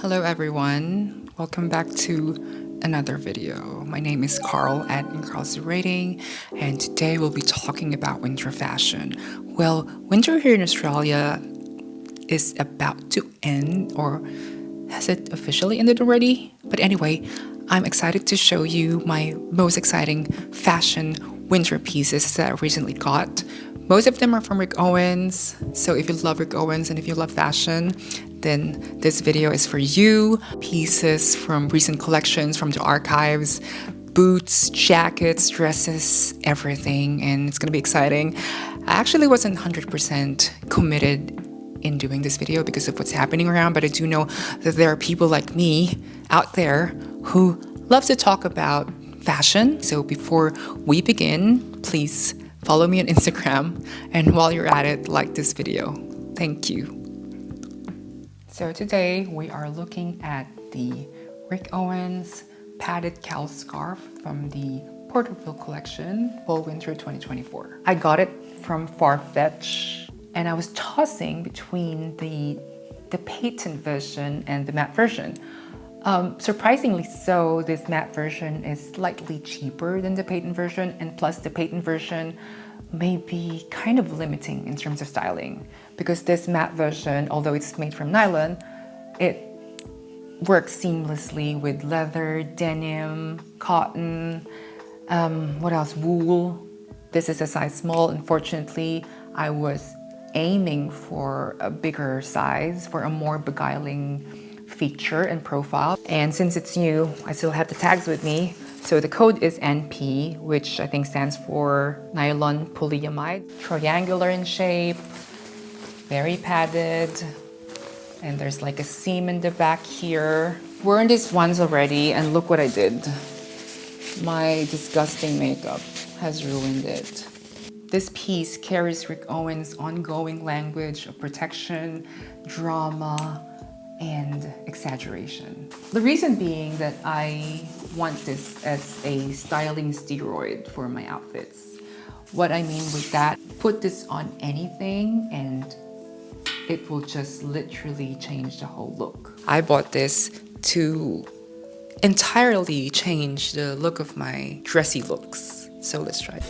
Hello everyone, welcome back to another video. My name is Carl at inkarlcerating, and today we'll be talking about winter fashion. Well, winter here in Australia is about to end, or has it officially ended already? But anyway, I'm excited to show you my most exciting fashion winter pieces that I recently got. Most of them are from Rick Owens, so if you love Rick Owens and if you love fashion, then this video is for you. Pieces from recent collections, from the archives, boots, jackets, dresses, everything, and it's gonna be exciting. I actually wasn't 100% committed in doing this video because of what's happening around, but I do know that there are people like me out there who love to talk about fashion. So before we begin, please follow me on Instagram, and while you're at it, like this video. Thank you. So today we are looking at the Rick Owens padded cowl scarf from the Porterville collection, Fall Winter 2024. I got it from Farfetch, and I was tossing between the patent version and the matte version. Surprisingly so, this matte version is slightly cheaper than the patent version, and plus the patent version may be kind of limiting in terms of styling, because this matte version, although it's made from nylon, it works seamlessly with leather, denim, cotton, what else, wool. This is a size small. Unfortunately, I was aiming for a bigger size for a more beguiling feature and profile. And since it's new, I still have the tags with me. So the code is NP, which I think stands for nylon polyamide. Triangular in shape, very padded, and there's like a seam in the back here. Worn this once already, and look what I did. My disgusting makeup has ruined it. This piece carries Rick Owens' ongoing language of protection, drama, and exaggeration. The reason being that I want this as a styling steroid for my outfits. What I mean with that, put this on anything and it will just literally change the whole look. I bought this to entirely change the look of my dressy looks. So let's try it.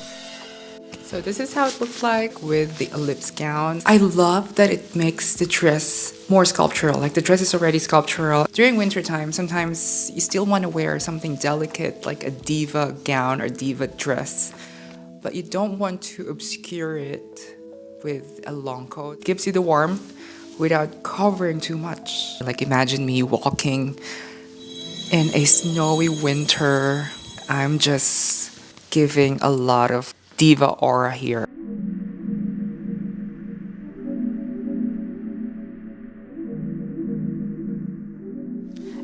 So this is how it looks like with the ellipse gown. I love that it makes the dress more sculptural. Like the dress is already sculptural. During winter time, sometimes you still want to wear something delicate like a diva gown or diva dress, but you don't want to obscure it with a long coat. It gives you the warmth without covering too much. Like imagine me walking in a snowy winter. I'm just giving a lot of diva aura here.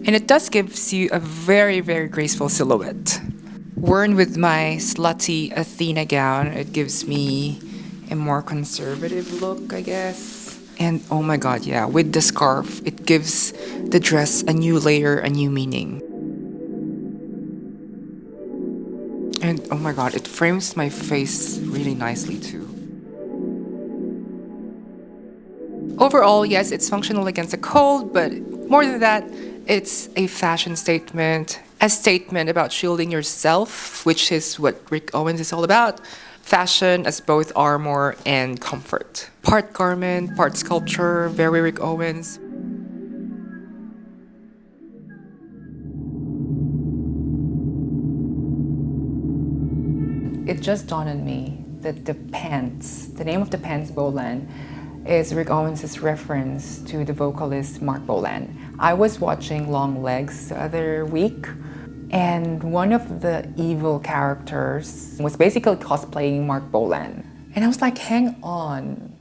And it does gives you a very, very graceful silhouette. Worn with my slutty Athena gown, it gives me a more conservative look, I guess. And oh my god, yeah, with the scarf, it gives the dress a new layer, a new meaning. And oh my god, it frames my face really nicely too. Overall, yes, it's functional against the cold, but more than that, it's a fashion statement. A statement about shielding yourself, which is what Rick Owens is all about. Fashion as both armor and comfort. Part garment, part sculpture, very Rick Owens. It just dawned on me that the pants, the name of the pants, Bolan, is Rick Owens' reference to the vocalist Mark Bolan. I was watching Long Legs the other week, and one of the evil characters was basically cosplaying Mark Bolan. And I was like, hang on.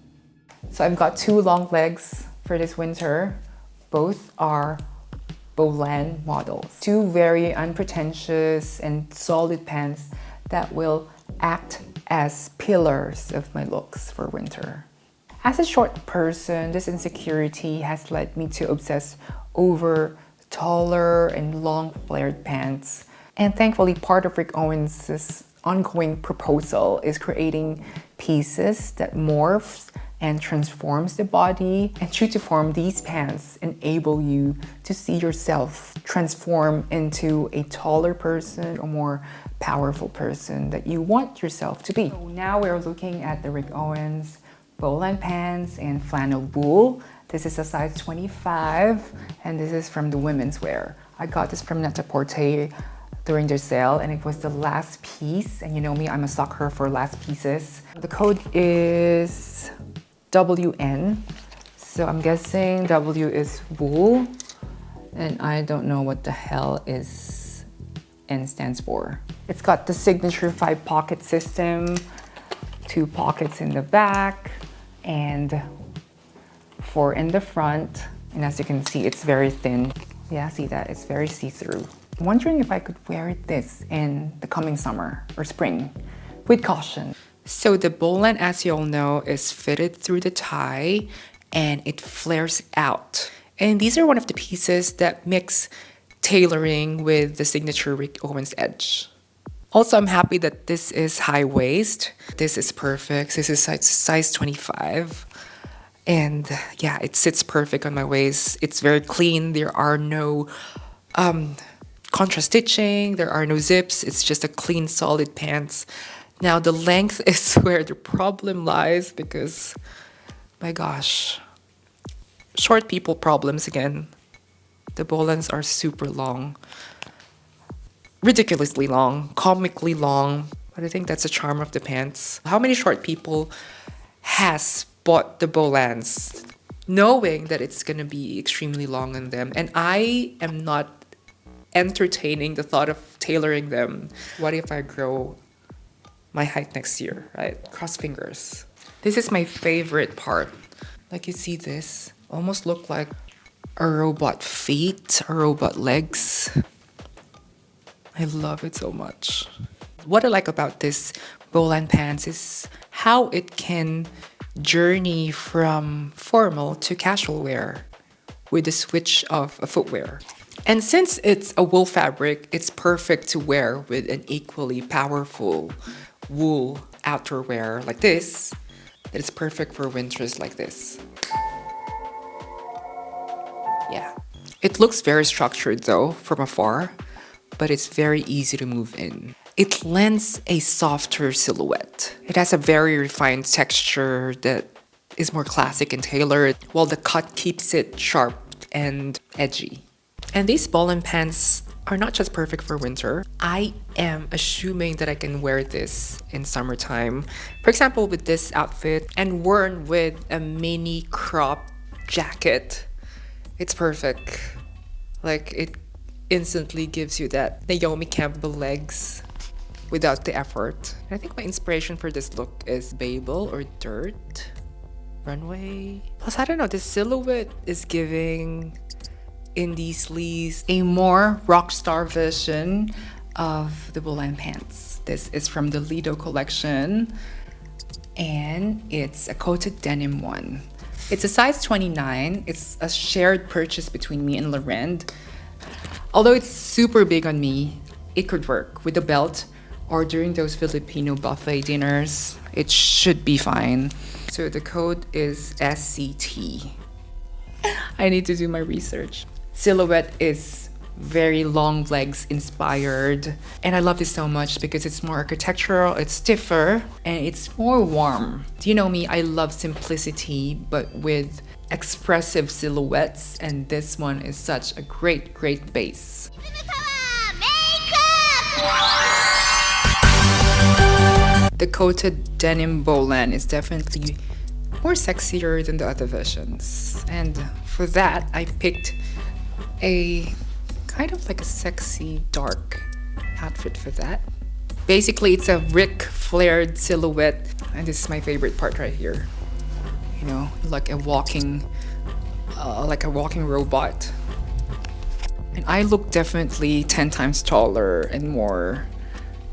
So I've got two long legs for this winter. Both are Bolan models. Two very unpretentious and solid pants that will act as pillars of my looks for winter. As a short person, this insecurity has led me to obsess over taller and long flared pants. And thankfully, part of Rick Owens' ongoing proposal is creating pieces that morphs and transforms the body. And true to form, these pants enable you to see yourself transform into a taller person, a more powerful person that you want yourself to be. So now we're looking at the Rick Owens Bolan pants and flannel wool. This is a size 25, and this is from the women's wear. I got this from Net-a-Porter during their sale, and it was the last piece. And you know me, I'm a sucker for last pieces. The code is WN, so I'm guessing W is wool, and I don't know what the hell is N stands for. It's got the signature 5-pocket system, 2 pockets in the back, and 4 in the front. And as you can see, it's very thin. Yeah, see that? It's very see-through. I'm wondering if I could wear this in the coming summer or spring, with caution. So the Bolan, as you all know, is fitted through the tie and it flares out. And these are one of the pieces that mix tailoring with the signature Rick Owens edge. Also, I'm happy that this is high waist. This is perfect. This is size 25. And yeah, it sits perfect on my waist. It's very clean. There are no contrast stitching. There are no zips. It's just a clean, solid pants. Now, the length is where the problem lies because, my gosh, short people problems again. The Bolans are super long. Ridiculously long, comically long, but I think that's the charm of the pants. How many short people has bought the Bolans knowing that it's gonna be extremely long on them? And I am not entertaining the thought of tailoring them. What if I grow my height next year, right? Cross fingers. This is my favorite part. Like, you see this? Almost look like a robot feet, a robot legs. I love it so much. What I like about this Bolan pants is how it can journey from formal to casual wear with the switch of a footwear. And since it's a wool fabric, it's perfect to wear with an equally powerful wool outerwear like this. That is perfect for winters like this. Yeah. It looks very structured though from afar, but it's very easy to move in. It lends a softer silhouette. It has a very refined texture that is more classic and tailored, while the cut keeps it sharp and edgy. And these Bolan pants are not just perfect for winter. I am assuming that I can wear this in summertime. For example, with this outfit and worn with a mini crop jacket. It's perfect. Like, it instantly gives you that Naomi Campbell legs without the effort. I think my inspiration for this look is Babel or Dirt Runway. Plus, I don't know, this silhouette is giving in these sleeves a more rock star version of the Bolan pants. This is from the Lido collection and it's a coated denim one. It's a size 29. It's a shared purchase between me and Lorend. Although it's super big on me, it could work with a belt or during those Filipino buffet dinners. It should be fine. So the code is SCT. I need to do my research. Silhouette is very long legs inspired. And I love this so much because it's more architectural, it's stiffer, and it's more warm. Do you know me? I love simplicity, but with expressive silhouettes, and this one is such a great, great base. The coated denim Bolan is definitely more sexier than the other versions. And for that, I picked a kind of like a sexy dark outfit for that. Basically, it's a Rick flared silhouette, and this is my favorite part right here. You know, like a walking robot. And I look definitely 10 times taller and more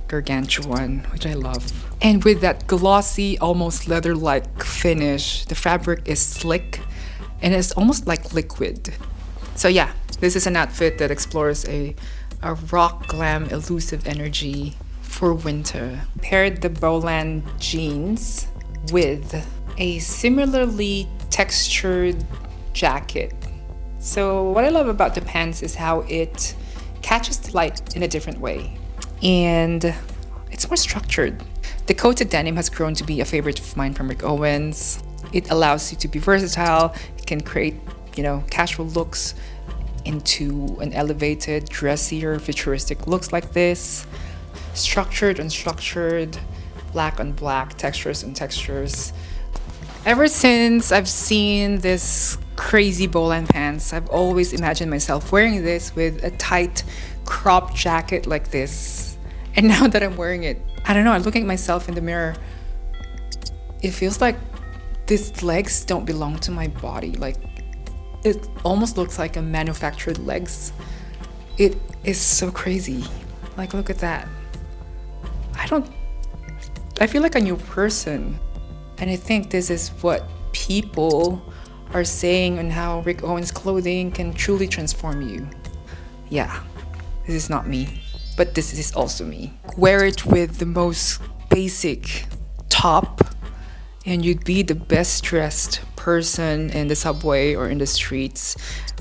gargantuan, which I love. And with that glossy, almost leather-like finish, the fabric is slick and it's almost like liquid. So yeah, this is an outfit that explores a rock glam elusive energy for winter. Paired the Bolan jeans with a similarly textured jacket. So what I love about the pants is how it catches the light in a different way. And it's more structured. The coated denim has grown to be a favorite of mine from Rick Owens. It allows you to be versatile. It can create, casual looks into an elevated, dressier, futuristic looks like this. Structured, unstructured, black on black, textures on textures. Ever since I've seen this crazy Bolan pants, I've always imagined myself wearing this with a tight crop jacket like this. And now that I'm wearing it, I don't know, I'm looking at myself in the mirror. It feels like these legs don't belong to my body. Like, it almost looks like a manufactured legs. It is so crazy. Like, look at that. I feel like a new person. And I think this is what people are saying on how Rick Owens clothing can truly transform you. Yeah, this is not me, but this is also me. Wear it with the most basic top and you'd be the best dressed person in the subway or in the streets,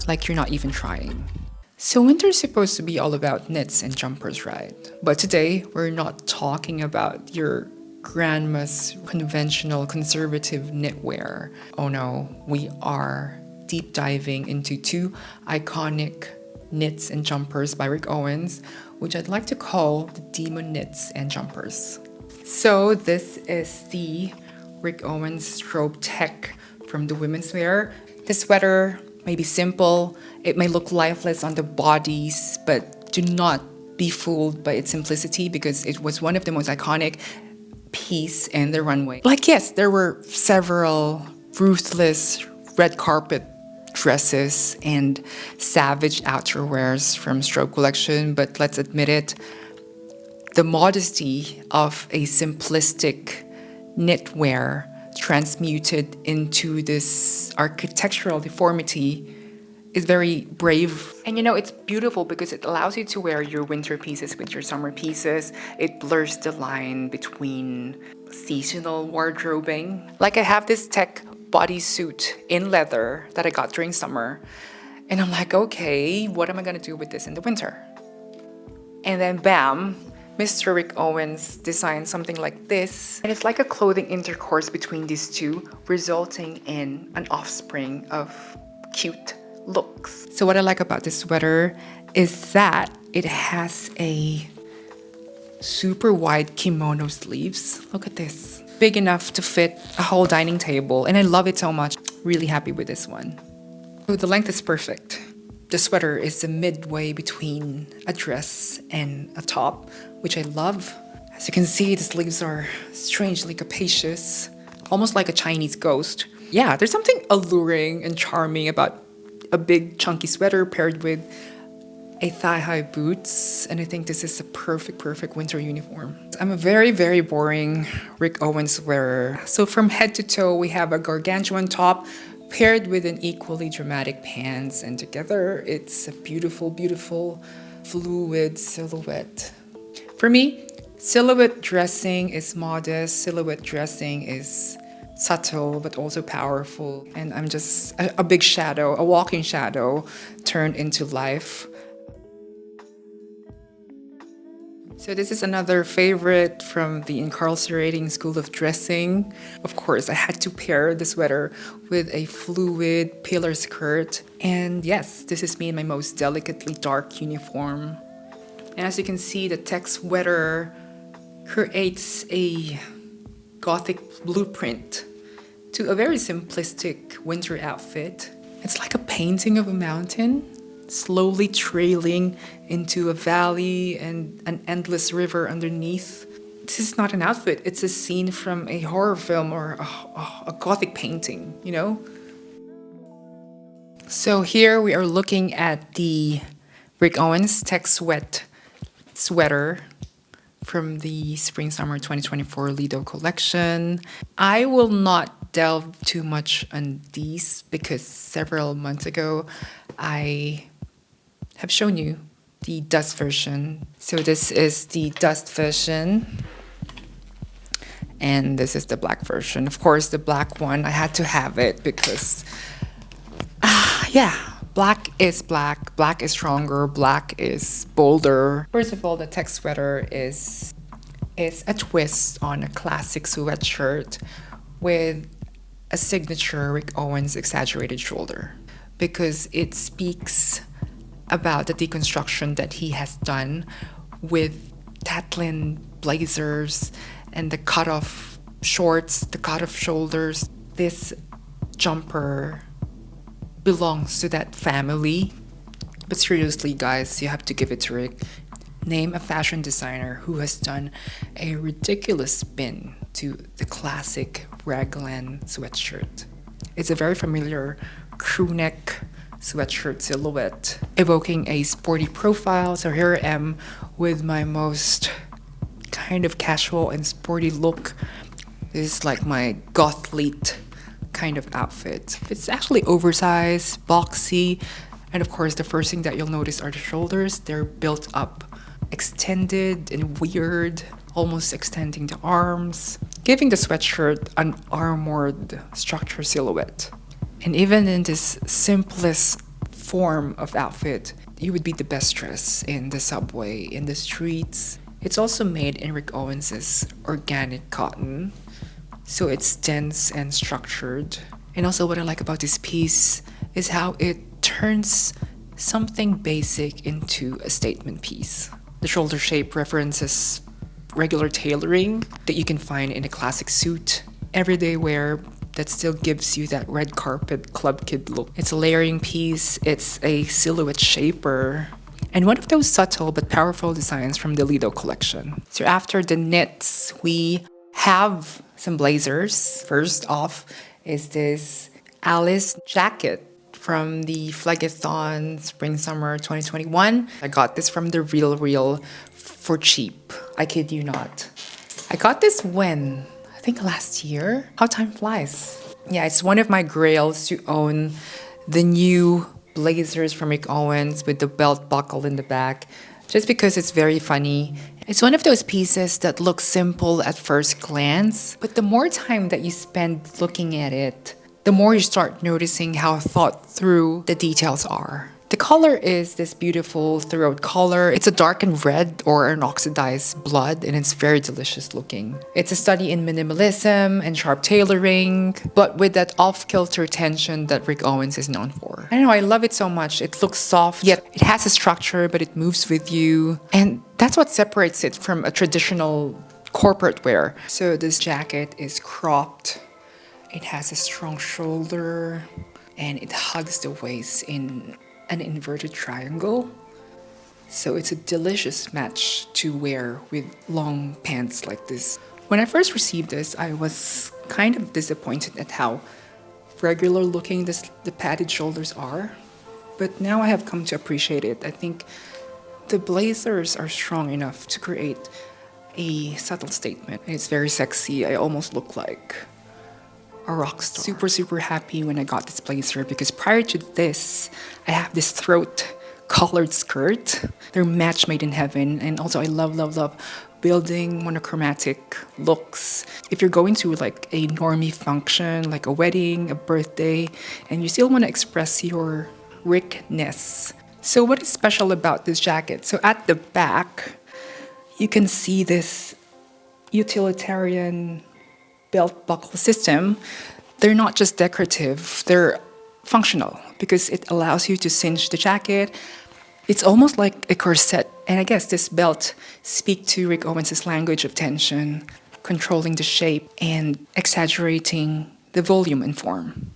like you're not even trying. So winter is supposed to be all about knits and jumpers, right? But today, we're not talking about your grandma's conventional conservative knitwear. Oh no, we are deep diving into two iconic knits and jumpers by Rick Owens, which I'd like to call the Demon Knits and Jumpers. So this is the Rick Owens strobe tech from the women's wear. The sweater may be simple, it may look lifeless on the bodies, but do not be fooled by its simplicity because it was one of the most iconic piece in the runway. Like, yes, there were several ruthless red carpet dresses and savage outerwears from strobe collection, but let's admit it, the modesty of a simplistic knitwear transmuted into this architectural deformity is very brave. And it's beautiful because it allows you to wear your winter pieces with your summer pieces. It blurs the line between seasonal wardrobing. Like, I have this tech bodysuit in leather that I got during summer. And I'm like, okay, what am I gonna do with this in the winter? And then bam, Mr. Rick Owens designed something like this. And it's like a clothing intercourse between these two, resulting in an offspring of cute looks. So what I like about this sweater is that it has a super wide kimono sleeves. Look at this. Big enough to fit a whole dining table. And I love it so much. Really happy with this one. So the length is perfect. The sweater is the midway between a dress and a top, which I love. As you can see, the sleeves are strangely capacious, almost like a Chinese ghost. Yeah, there's something alluring and charming about a big chunky sweater paired with a thigh-high boots, and I think this is a perfect winter uniform. I'm a very, very boring Rick Owens wearer. So from head to toe, we have a gargantuan top paired with an equally dramatic pants, and together it's a beautiful, beautiful fluid silhouette. For me, silhouette dressing is modest, silhouette dressing is subtle but also powerful, and I'm just a big shadow, a walking shadow turned into life. So this is another favorite from the inkarlcerating school of dressing. Of course, I had to pair the sweater with a fluid pillar skirt. And yes, this is me in my most delicately dark uniform. And as you can see, the tech sweater creates a gothic blueprint to a very simplistic winter outfit. It's like a painting of a mountain, slowly trailing into a valley and an endless river underneath. This is not an outfit, it's a scene from a horror film or a gothic painting, So here we are looking at the Rick Owens tech sweater from the Spring-Summer 2024 Lido collection. I will not delve too much on these because several months ago I have shown you the dust version. So this is the dust version. And this is the black version. Of course, the black one, I had to have it because, yeah, black is black. Black is stronger. Black is bolder. First of all, the tech sweater is a twist on a classic sweatshirt with a signature Rick Owens exaggerated shoulder, because it speaks about the deconstruction that he has done with tatlin blazers and the cut-off shorts, the cut-off shoulders. This jumper belongs to that family. But seriously, guys, you have to give it to Rick. Name a fashion designer who has done a ridiculous spin to the classic raglan sweatshirt. It's a very familiar crew neck sweatshirt silhouette, evoking a sporty profile. So here I am with my most kind of casual and sporty look. This is like my goth elite kind of outfit. It's actually oversized, boxy, and of course the first thing that you'll notice are the shoulders. They're built up, extended and weird, almost extending the arms, giving the sweatshirt an armored structure silhouette. And even in this simplest form of outfit, you would be the best dressed in the subway, in the streets. It's also made in Rick Owens's organic cotton, so it's dense and structured. And also what I like about this piece is how it turns something basic into a statement piece. The shoulder shape references regular tailoring that you can find in a classic suit, everyday wear that still gives you that red carpet club kid look. It's a layering piece, it's a silhouette shaper, and one of those subtle but powerful designs from the Lido collection. So after the knits, we have some blazers. First off is this Alice jacket from the Phlegathon Spring Summer 2021. I got this from the Real for cheap. I kid you not. I got this when? I think last year. How time flies. Yeah, it's one of my grails to own the new blazers from Rick Owens with the belt buckle in the back, just because it's very funny. It's one of those pieces that looks simple at first glance, but the more time that you spend looking at it, the more you start noticing how thought through the details are. The color is this beautiful throat color. It's a darkened red or an oxidized blood, and it's very delicious looking. It's a study in minimalism and sharp tailoring, but with that off-kilter tension that Rick Owens is known for. I don't know, I love it so much. It looks soft, yet it has a structure, but it moves with you. And that's what separates it from a traditional corporate wear. So this jacket is cropped. It has a strong shoulder, and it hugs the waist in an inverted triangle. So it's a delicious match to wear with long pants like this. When I first received this, I was kind of disappointed at how regular looking the padded shoulders are. But now I have come to appreciate it. I think the blazers are strong enough to create a subtle statement. And it's very sexy. I almost look like a rock star. Super happy when I got this blazer, because prior to this, I have this throat collared skirt. They're match made in heaven. And also I love building monochromatic looks. If you're going to like a normie function, like a wedding, a birthday, and you still want to express your Rickness. So what is special about this jacket? So at the back, you can see this utilitarian belt buckle system. They're not just decorative, they're functional because it allows you to cinch the jacket. It's almost like a corset. And I guess this belt speaks to Rick Owens' language of tension, controlling the shape and exaggerating the volume and form.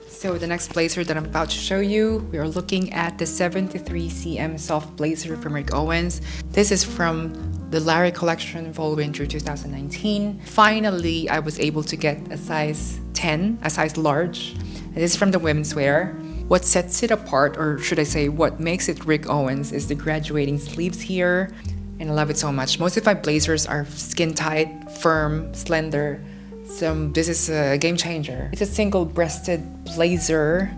So the next blazer that I'm about to show you, we are looking at the 73 cm soft blazer from Rick Owens. This is from the Larry collection, Fall Winter 2019. Finally, I was able to get a size 10, a size large. This is from the women's wear. What sets it apart, or should I say what makes it Rick Owens, is the graduating sleeves here. And I love it so much. Most of my blazers are skin tight, firm, slender. So this is a game changer. It's a single-breasted blazer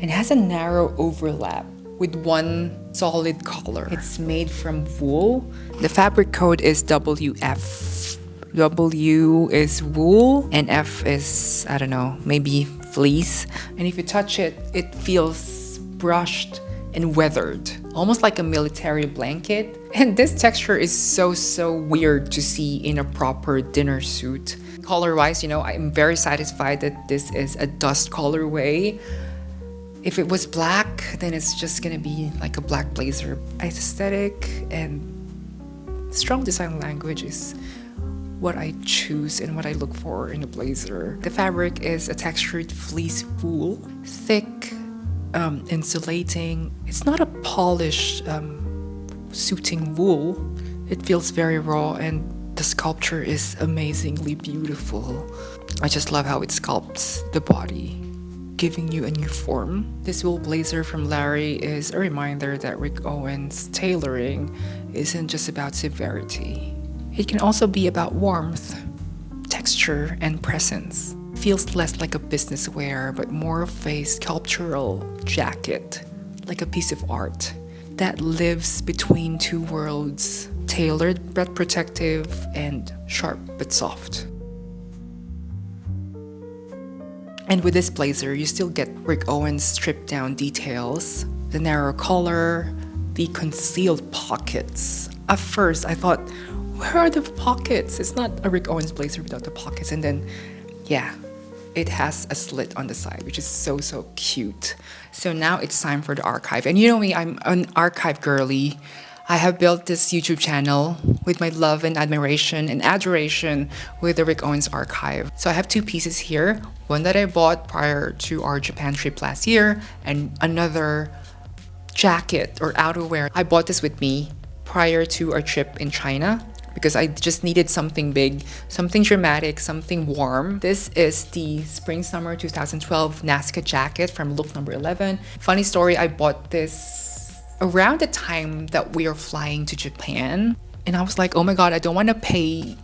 and has a narrow overlap with one solid collar. It's made from wool. The fabric code is WF. W is wool, and F is, I don't know, maybe fleece. And if you touch it, it feels brushed and weathered, almost like a military blanket. And this texture is so weird to see in a proper dinner suit. Color-wise, you know, I'm very satisfied that this is a dust colorway. If it was black, then it's just gonna be like a black blazer. Aesthetic and strong design language is what I choose and what I look for in a blazer. The fabric is a textured fleece wool, thick, insulating. It's not a polished suiting wool. It feels very raw, and the sculpture is amazingly beautiful. I just love how it sculpts the body, giving you a new form. This wool blazer from Larry is a reminder that Rick Owens tailoring isn't just about severity. It can also be about warmth, texture, and presence. Feels less like a business wear, but more of a sculptural jacket, like a piece of art that lives between two worlds, tailored but protective and sharp but soft. And with this blazer, you still get Rick Owens stripped down details, the narrow collar, the concealed pockets. At first, I thought, where are the pockets? It's not a Rick Owens blazer without the pockets. And then, yeah, it has a slit on the side, which is so cute. So now it's time for the archive. And you know me, I'm an archive girly. I have built this YouTube channel with my love and admiration and adoration with the Rick Owens archive. So I have two pieces here. One that I bought prior to our Japan trip last year, and another jacket or outerwear. I bought this with me prior to our trip in China because I just needed something big, something dramatic, something warm. This is the Spring-Summer 2012 Nazca jacket from look number 11. Funny story, I bought this around the time that we are flying to Japan. And I was like, oh my God, I don't want to pay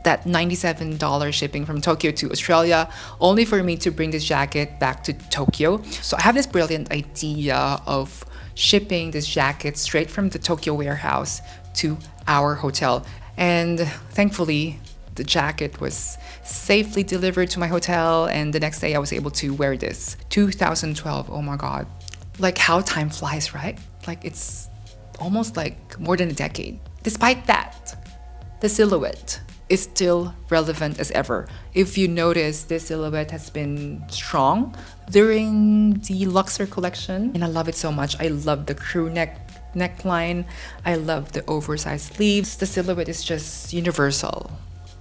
that $97 shipping from Tokyo to Australia, only for me to bring this jacket back to Tokyo. So I have this brilliant idea of shipping this jacket straight from the Tokyo warehouse to our hotel. And thankfully, the jacket was safely delivered to my hotel, and the next day I was able to wear this. 2012, oh my God. Like how time flies, right? Like it's almost like more than a decade. Despite that, the silhouette is still relevant as ever. If you notice, this silhouette has been strong during the Luxor collection, and I love it so much. I love the crew neckline. I love the oversized sleeves. The silhouette is just universal.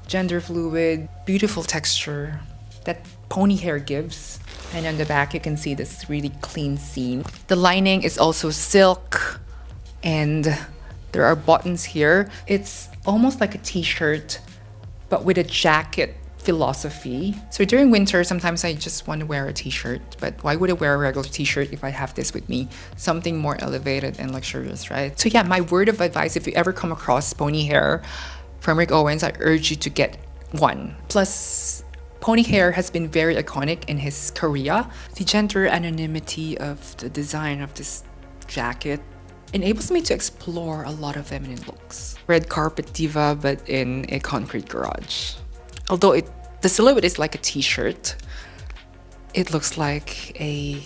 Gender fluid, beautiful texture that pony hair gives. And on the back, you can see this really clean seam. The lining is also silk, and there are buttons here. It's almost like a t-shirt, but with a jacket philosophy. So during winter, sometimes I just want to wear a t-shirt, but why would I wear a regular t-shirt if I have this with me? Something more elevated and luxurious, right? So yeah, my word of advice, if you ever come across pony hair from Rick Owens, I urge you to get one. Plus, pony hair has been very iconic in his career. The gender anonymity of the design of this jacket enables me to explore a lot of feminine looks. Red carpet diva, but in a concrete garage. Although the silhouette is like a t-shirt, it looks like a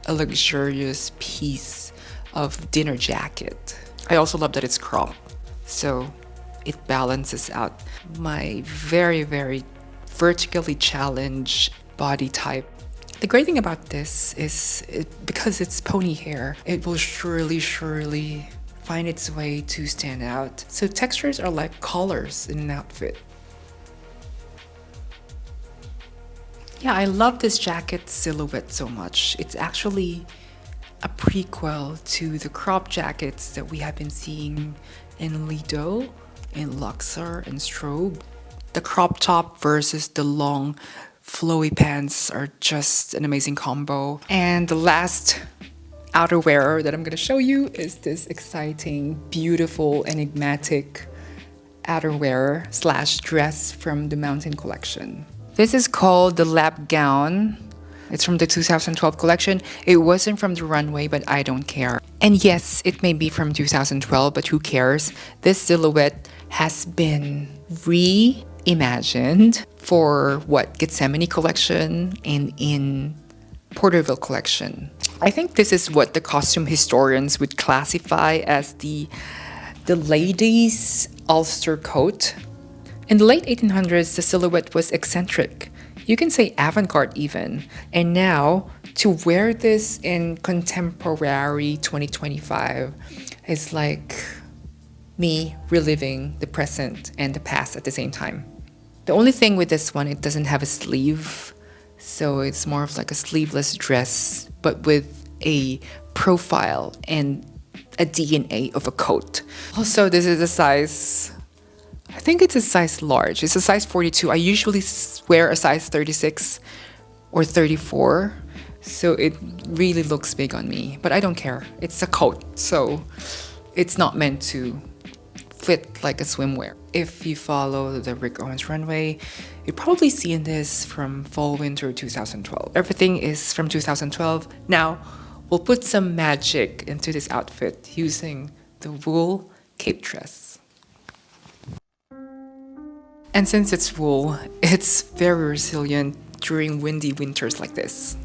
luxurious piece of dinner jacket. I also love that it's cropped, so it balances out my very vertically challenged body type. The great thing about this is because it's pony hair, it will surely find its way to stand out. So textures are like colors in an outfit. Yeah, I love this jacket silhouette so much. It's actually a prequel to the crop jackets that we have been seeing in Lido, in Luxor, and Strobe. The crop top versus the long flowy pants are just an amazing combo. And the last outerwear that I'm gonna show you is this exciting, beautiful, enigmatic outerwear / dress from the Mountain collection. This is called the lap gown. It's from the 2012 collection. It wasn't from the runway, but I don't care. And yes, it may be from 2012, but who cares? This silhouette has been imagined for what Gethsemane collection and in Porterville collection. I think this is what the costume historians would classify as the ladies' ulster coat. In the late 1800s, the silhouette was eccentric. You can say avant-garde even. And now, to wear this in contemporary 2025 is like me reliving the present and the past at the same time. The only thing with this one, it doesn't have a sleeve. So it's more of like a sleeveless dress, but with a profile and a DNA of a coat. Also, this is a size, I think it's a size large. It's a size 42. I usually wear a size 36 or 34. So it really looks big on me, but I don't care. It's a coat, so it's not meant to fit like a swimwear. If you follow the Rick Owens runway, you've probably seen this from fall winter 2012. Everything is from 2012. Now, we'll put some magic into this outfit using the wool cape dress. And since it's wool, it's very resilient during windy winters like this.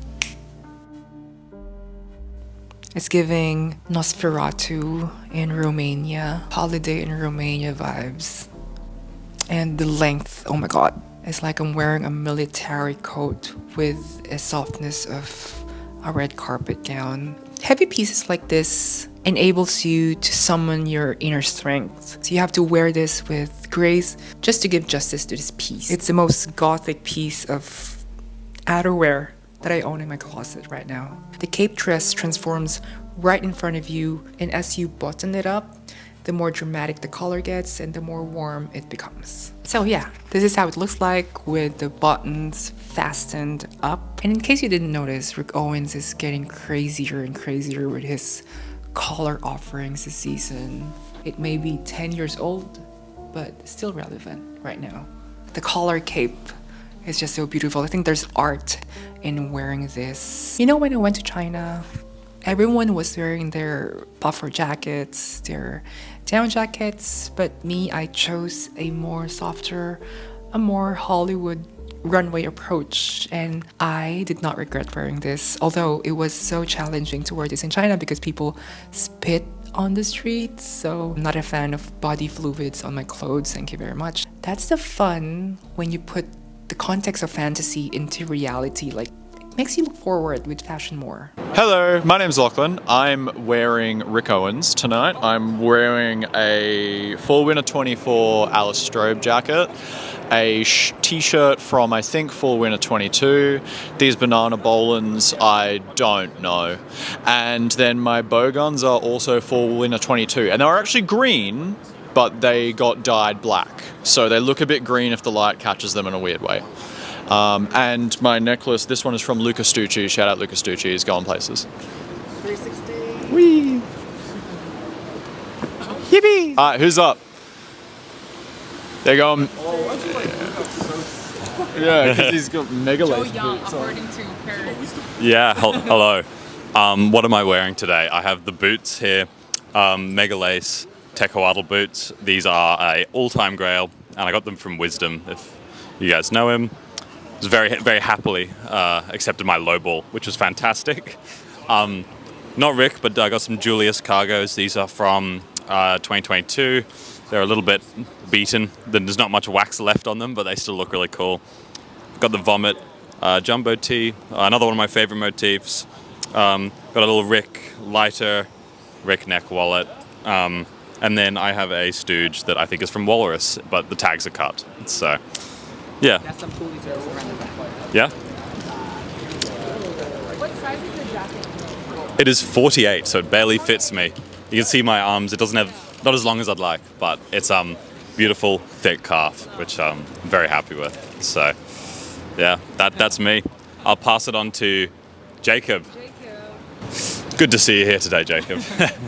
It's giving Nosferatu in Romania, holiday in Romania vibes. And the length, oh my god. It's like I'm wearing a military coat with a softness of a red carpet gown. Heavy pieces like this enables you to summon your inner strength. So you have to wear this with grace just to give justice to this piece. It's the most gothic piece of outerwear that I own in my closet right now. The cape dress transforms right in front of you, and as you button it up, the more dramatic the color gets and the more warm it becomes. So yeah, this is how it looks like with the buttons fastened up. And in case you didn't notice, Rick Owens is getting crazier and crazier with his collar offerings this season. It may be 10 years old, but still relevant right now. The collar cape is just so beautiful. I think there's art in wearing this. You know, when I went to China, everyone was wearing their puffer jackets, their down jackets, but me, I chose a more softer, a more Hollywood runway approach, and I did not regret wearing this, although it was so challenging to wear this in China because people spit on the streets, so I'm not a fan of body fluids on my clothes, thank you very much. That's the fun when you put the context of fantasy into reality, like it makes you look forward with fashion more. Hello, my name's Lachlan. I'm wearing Rick Owens tonight. I'm wearing a Fall Winter 24 Alice Strobe jacket, a t-shirt from I think Fall Winter 22, these banana Bolans I don't know, and then my bow guns are also Fall Winter 22, and they were actually green, but they got dyed black, so they look a bit green if the light catches them in a weird way. And my necklace, this one is from Luca Stucci. Shout out Luca Stucci, he's going places. 360. Whee! Yippee! Alright, who's up? There you go. Yeah, because he's got mega lace boots on. Yeah, hello. What am I wearing today? I have the boots here, mega lace Tecoatl boots. These are a all-time grail, and I got them from Wisdom, if you guys know him. He very, very happily accepted my lowball, which was fantastic. Not Rick, but I got some Julius cargos. These are from 2022. They're a little bit beaten. There's not much wax left on them, but they still look really cool. Got the Vomit jumbo tee, another one of my favorite motifs. Got a little Rick lighter, Rick neck wallet. And then I have a stooge that I think is from Walrus, but the tags are cut. So, yeah. That's some cool details around the back. Yeah? What size is the jacket? It is 48, so it barely fits me. You can see my arms. It doesn't have, not as long as I'd like, but it's beautiful, thick calf, which I'm very happy with. So, yeah, that's me. I'll pass it on to Jacob. Good to see you here today, Jacob.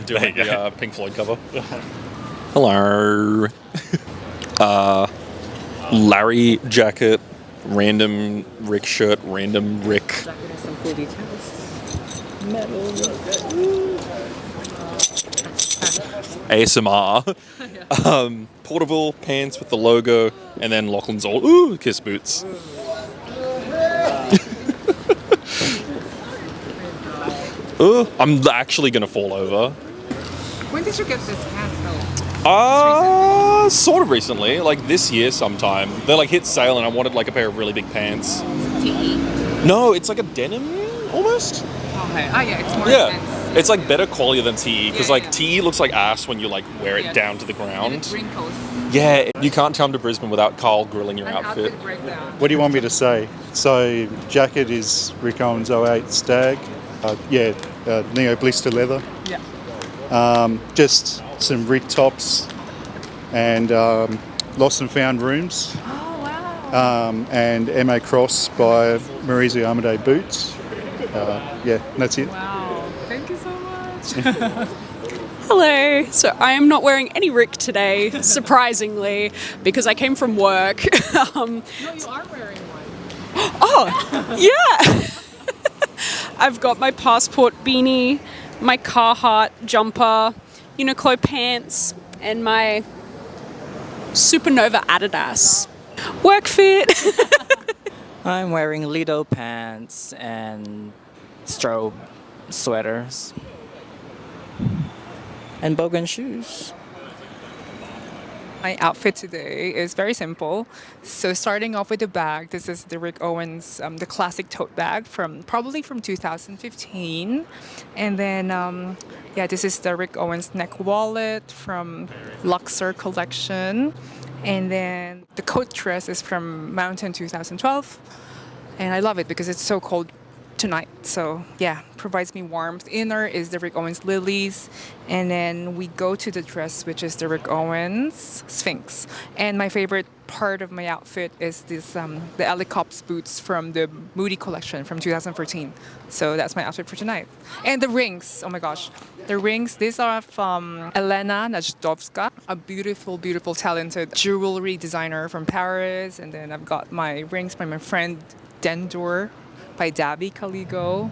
Do you like the Pink Floyd cover? Hello. Larry jacket, random Rick shirt, random Rick. Jacket has some cool details. ASMR. Portable pants with the logo, and then Lachlan's all, ooh, kiss boots. Ooh, I'm actually gonna fall over. When did you get this pants though? Sort of recently, like this year sometime. They like hit sale and I wanted like a pair of really big pants. No, it's like a denim almost. Okay. Oh yeah, it's more Yeah, it's like better quality than TE because Yeah, like yeah. TE looks like ass when you like wear it Yes. down to the And ground. it wrinkles. Yeah, you can't come to Brisbane without Carl grilling your An outfit. breakdown. What do you want me to say? So, jacket is Rick Owens 08 Stag. Neo blister leather. Yeah. Just some Rick tops and Lost and Found Rooms. Oh wow. And MA Cross by Maurizio Amadei boots. That's it. Wow. Thank you so much. Hello. So I am not wearing any Rick today, surprisingly, because I came from work. No, you are wearing one. Oh, yeah. I've got my passport beanie, my Carhartt jumper, Uniqlo pants, and my Supernova Adidas work fit. I'm wearing Lido pants and strobe sweaters and Bogan shoes. My outfit today is very simple. So starting off with the bag, this is the Rick Owens, the classic tote bag probably from 2015. And then, this is the Rick Owens neck wallet from Luxor collection. And then the coat dress is from Mountain 2012. And I love it because it's so cold tonight. So yeah, provides me warmth. Inner is the Rick Owens lilies. And then we go to the dress, which is the Rick Owens SPHINX. And my favorite part of my outfit is this the Alicops boots from the Moody collection from 2014. So that's my outfit for tonight. And the rings, oh my gosh. The rings, these are from Elena Najdowska, a beautiful, beautiful, talented jewelry designer from Paris. And then I've got my rings by my friend DENDUR by CALLIGO.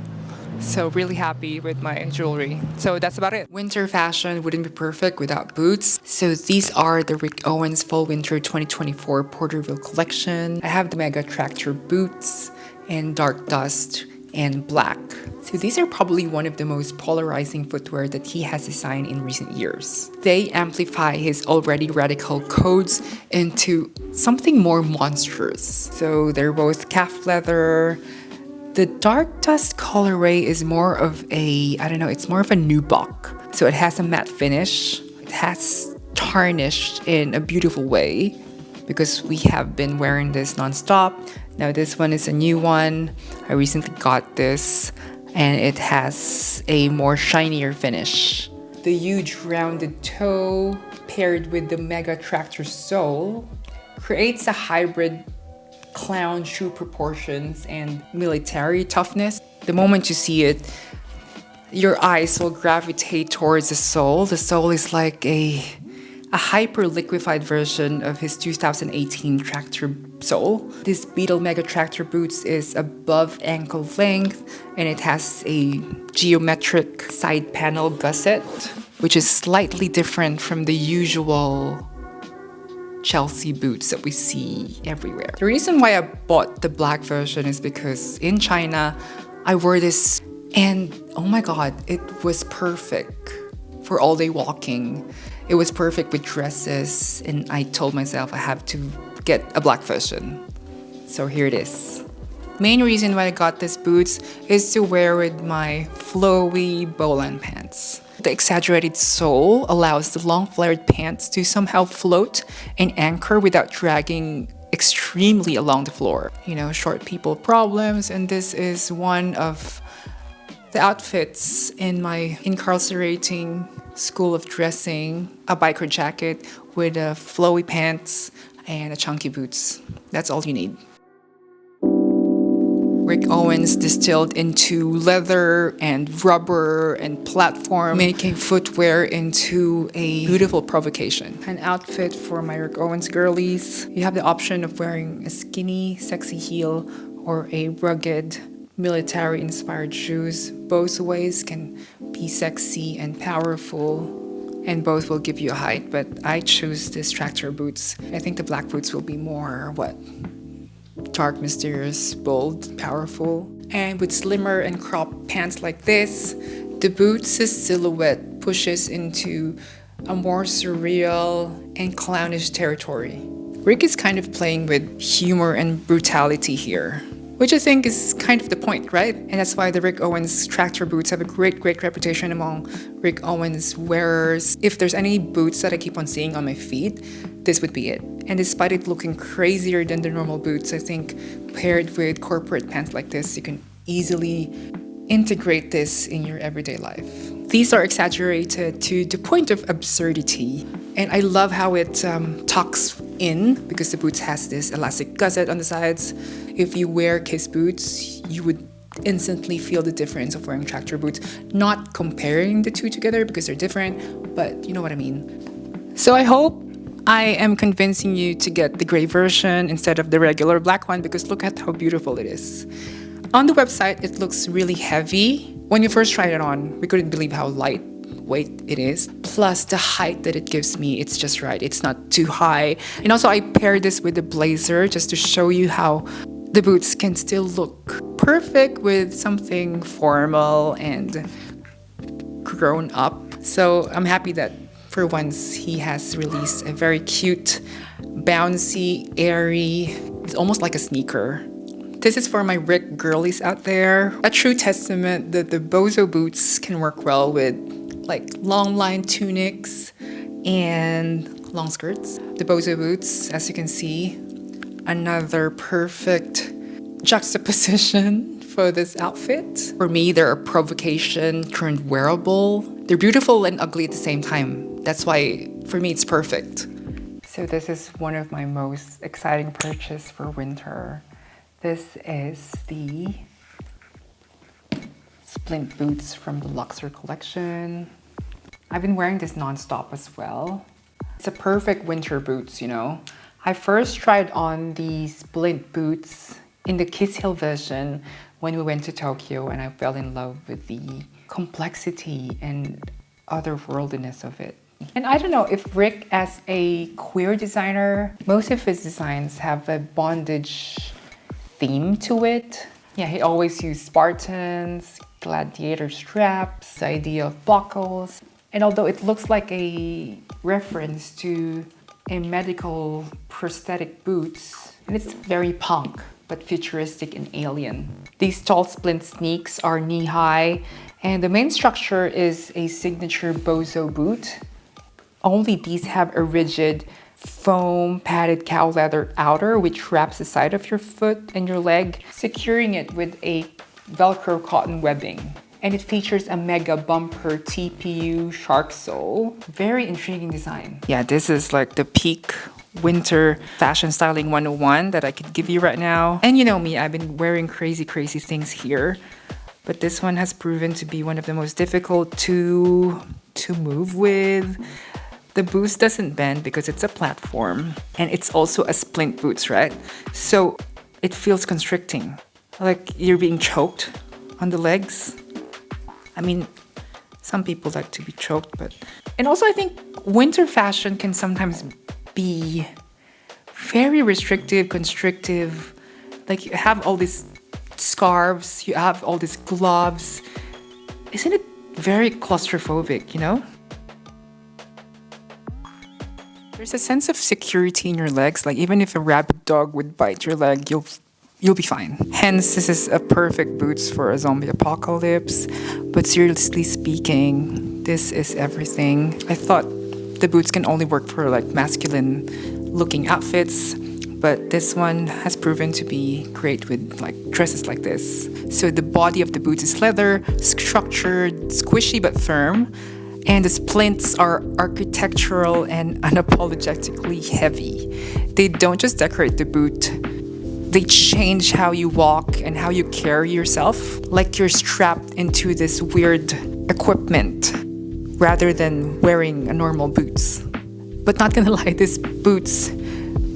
So really happy with my jewelry. So that's about it. Winter fashion wouldn't be perfect without boots. So these are the Rick Owens Fall Winter 2024 Porterville collection. I have the Mega Tractor boots in dark dust and black. So these are probably one of the most polarizing footwear that he has designed in recent years. They amplify his already radical codes into something more monstrous. So they're both calf leather. The dark dust colorway is more of it's more of a nubuck. So it has a matte finish. It has tarnished in a beautiful way because we have been wearing this nonstop. Now this one is a new one. I recently got this and it has a more shinier finish. The huge rounded toe paired with the Mega Tractor sole creates a hybrid clown shoe proportions and military toughness. The moment you see it, your eyes will gravitate towards the sole. The sole is like a hyper liquefied version of his 2018 tractor sole. This Beetle Mega Tractor boots is above ankle length and it has a geometric side panel gusset, which is slightly different from the usual Chelsea boots that we see everywhere. The reason why I bought the black version is because in China, I wore this and oh my god, it was perfect for all day walking. It was perfect with dresses and I told myself I have to get a black version. So here it is. Main reason why I got these boots is to wear with my flowy Bolan pants. The exaggerated sole allows the long flared pants to somehow float and anchor without dragging extremely along the floor. You know, short people problems, and this is one of the outfits in my inkarlcerating school of dressing, a biker jacket with a flowy pants and a chunky boots. That's all you need. Rick Owens distilled into leather and rubber and platform, making footwear into a beautiful provocation. An outfit for my Rick Owens girlies. You have the option of wearing a skinny, sexy heel or a rugged, military-inspired shoes. Both ways can be sexy and powerful and both will give you a height, but I choose this tractor boots. I think the black boots will be more, dark, mysterious, bold, powerful. And with slimmer and cropped pants like this, the boots' silhouette pushes into a more surreal and clownish territory. Rick is kind of playing with humor and brutality here, which I think is kind of the point, right? And that's why the Rick Owens tractor boots have a great reputation among Rick Owens wearers. If there's any boots that I keep on seeing on my feet, this would be it. And despite it looking crazier than the normal boots, I think paired with corporate pants like this, you can easily integrate this in your everyday life. These are exaggerated to the point of absurdity. And I love how it tucks in because the boots has this elastic gusset on the sides. If you wear Kiss boots, you would instantly feel the difference of wearing tractor boots. Not comparing the two together because they're different, but you know what I mean. So I hope I am convincing you to get the gray version instead of the regular black one because look at how beautiful it is. On the website, it looks really heavy. When you first tried it on, we couldn't believe how lightweight it is. Plus the height that it gives me, it's just right. It's not too high. And also I paired this with the blazer just to show you how the boots can still look perfect with something formal and grown up. So I'm happy that for once he has released a very cute, bouncy, airy, it's almost like a sneaker. This is for my Rick girlies out there. A true testament that the bozo boots can work well with like long line tunics and long skirts. The bozo boots, as you can see, another perfect juxtaposition for this outfit. For me, they're a provocation turned wearable. They're beautiful and ugly at the same time. That's why, for me, it's perfect. So this is one of my most exciting purchases for winter. This is the Splint boots from the Luxor collection. I've been wearing this non-stop as well. It's a perfect winter boots, you know. I first tried on the Splint boots in the Kiss Hill version when we went to Tokyo, and I fell in love with the complexity and otherworldliness of it. And I don't know if Rick, as a queer designer, most of his designs have a bondage theme to it. Yeah, he always used Spartans, gladiator straps, the idea of buckles. And although it looks like a reference to a medical prosthetic boots, and it's very punk, but futuristic and alien. These tall Splint sneaks are knee-high, and the main structure is a signature bozo boot. Only these have a rigid foam padded cow leather outer which wraps the side of your foot and your leg, securing it with a Velcro cotton webbing. And it features a mega bumper TPU shark sole. Very intriguing design. Yeah, this is like the peak winter fashion styling 101 that I could give you right now. And you know me, I've been wearing crazy things here. But this one has proven to be one of the most difficult to move with. The boots doesn't bend because it's a platform, and it's also a Splint boots, right? So it feels constricting, like you're being choked on the legs. I mean, some people like to be choked, but... And also I think winter fashion can sometimes be very restrictive, constrictive. Like you have all these scarves, you have all these gloves. Isn't it very claustrophobic, you know? There's a sense of security in your legs, like even if a rabid dog would bite your leg, you'll be fine. Hence, this is a perfect boots for a zombie apocalypse. But seriously speaking, this is everything. I thought the boots can only work for like masculine looking outfits, but this one has proven to be great with like dresses like this. So the body of the boots is leather, structured, squishy but firm. And the splints are architectural and unapologetically heavy. They don't just decorate the boot, they change how you walk and how you carry yourself, like you're strapped into this weird equipment rather than wearing a normal boots. But not gonna lie, these boots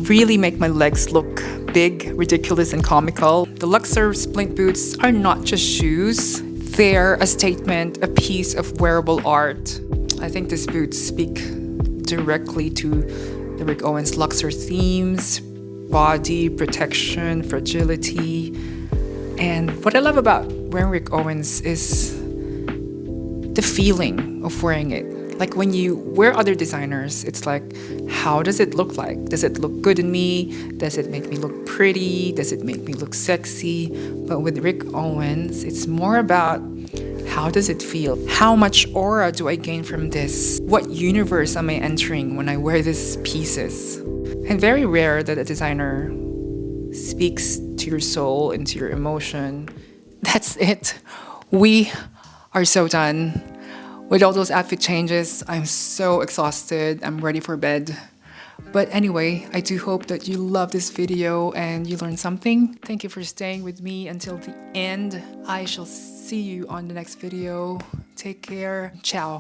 really make my legs look big, ridiculous, and comical. The Luxor Splint boots are not just shoes. They're a statement, a piece of wearable art. I think these boots speak directly to the Rick Owens Luxor themes, body, protection, fragility. And what I love about wearing Rick Owens is the feeling of wearing it. Like when you wear other designers, it's like, how does it look like? Does it look good in me? Does it make me look pretty? Does it make me look sexy? But with Rick Owens, it's more about how does it feel? How much aura do I gain from this? What universe am I entering when I wear these pieces? And very rare that a designer speaks to your soul and to your emotion. That's it. We are so done. With all those outfit changes, I'm so exhausted. I'm ready for bed. But anyway, I do hope that you love this video and you learned something. Thank you for staying with me until the end. I shall see you on the next video. Take care. Ciao.